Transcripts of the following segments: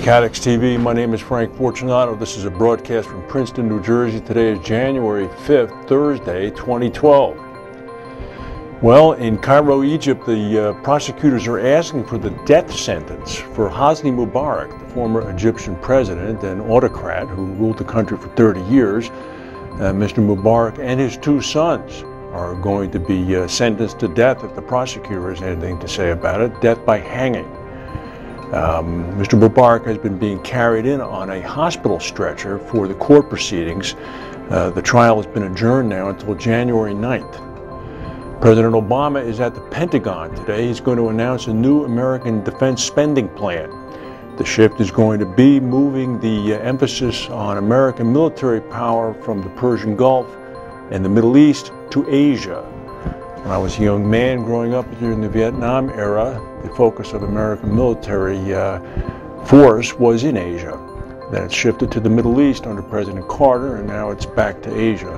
CATEX TV, my name is Frank Fortunato. This is a broadcast from Princeton, New Jersey. Today is January 5th, Thursday, 2012. Well, in Cairo, Egypt, the prosecutors are asking for the death sentence for Hosni Mubarak, the former Egyptian president and autocrat who ruled the country for 30 years. Mr. Mubarak and his two sons are going to be sentenced to death if the prosecutor has anything to say about it, death by hanging. Mr. Mubarak has been being carried in on a hospital stretcher for the court proceedings. The trial has been adjourned now until January 9th. President Obama is at the Pentagon today. He's going to announce a new American defense spending plan. The shift is going to be moving the emphasis on American military power from the Persian Gulf and the Middle East to Asia. When I was a young man growing up during the Vietnam era, the focus of American military force was in Asia. Then it shifted to the Middle East under President Carter, and now it's back to Asia.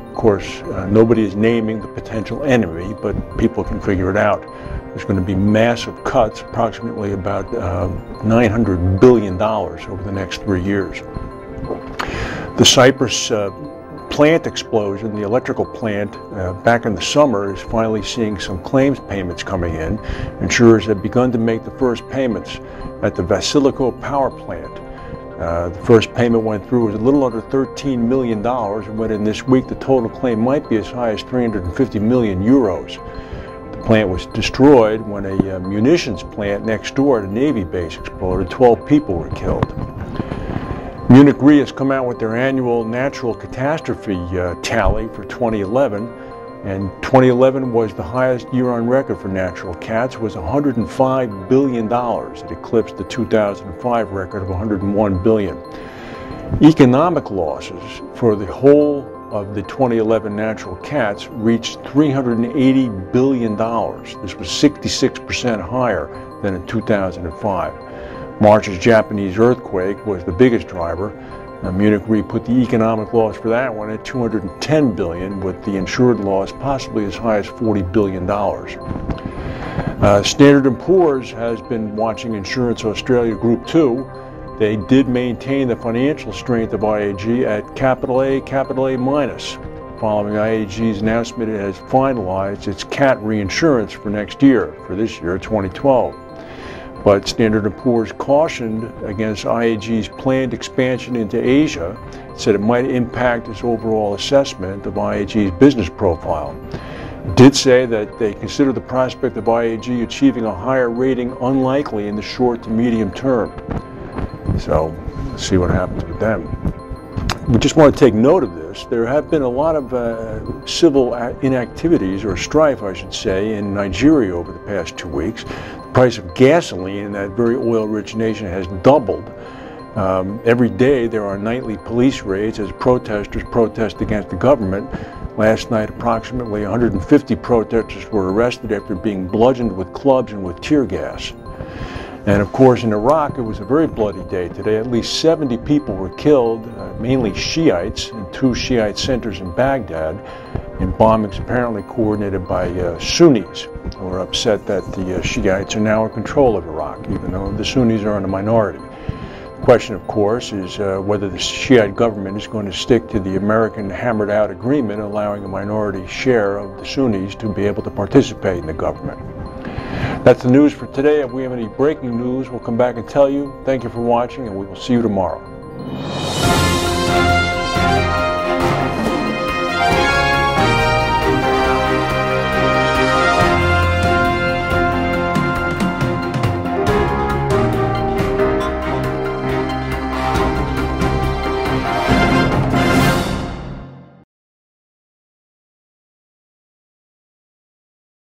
Of course, nobody is naming the potential enemy, but people can figure it out. There's going to be massive cuts, approximately about $900 billion over the next 3 years. The Cyprus plant explosion, the electrical plant back in the summer, is finally seeing some claims payments coming in. Insurers have begun to make the first payments at the Vasilico power plant. The first payment went through, it was a little under $13 million, and went in this week. The total claim might be as high as 350 million euros. The plant was destroyed when a munitions plant next door at a Navy base exploded. 12 people were killed. Munich Re has come out with their annual natural catastrophe tally for 2011, and 2011 was the highest year on record for natural cats. It was $105 billion. It eclipsed the 2005 record of $101 billion. Economic losses for the whole of the 2011 natural cats reached $380 billion. This was 66% higher than in 2005. March's Japanese earthquake was the biggest driver. Munich Re put the economic loss for that one at $210 billion, with the insured loss possibly as high as $40 billion. Standard & Poor's has been watching Insurance Australia Group 2. They did maintain the financial strength of IAG at A minus. Following IAG's announcement, it has finalized its cat reinsurance for next year, for this year, 2012. But Standard & Poor's cautioned against IAG's planned expansion into Asia, said it might impact its overall assessment of IAG's business profile. It did say that they consider the prospect of IAG achieving a higher rating unlikely in the short to medium term. So, let's see what happens with them. We just want to take note of this. There have been a lot of civil inactivities, or strife, I should say, in Nigeria over the past 2 weeks. The price of gasoline in that very oil-rich nation has doubled. Every day there are nightly police raids as protesters protest against the government. Last night, approximately 150 protesters were arrested after being bludgeoned with clubs and with tear gas. And of course, in Iraq, it was a very bloody day today. At least 70 people were killed, mainly Shiites, in 2 Shiite centers in Baghdad, in bombings apparently coordinated by Sunnis, who are upset that the Shiites are now in control of Iraq, even though the Sunnis are in a minority. The question, of course, is whether the Shiite government is going to stick to the American hammered-out agreement allowing a minority share of the Sunnis to be able to participate in the government. That's the news for today. If we have any breaking news, we'll come back and tell you. Thank you for watching, and we will see you tomorrow.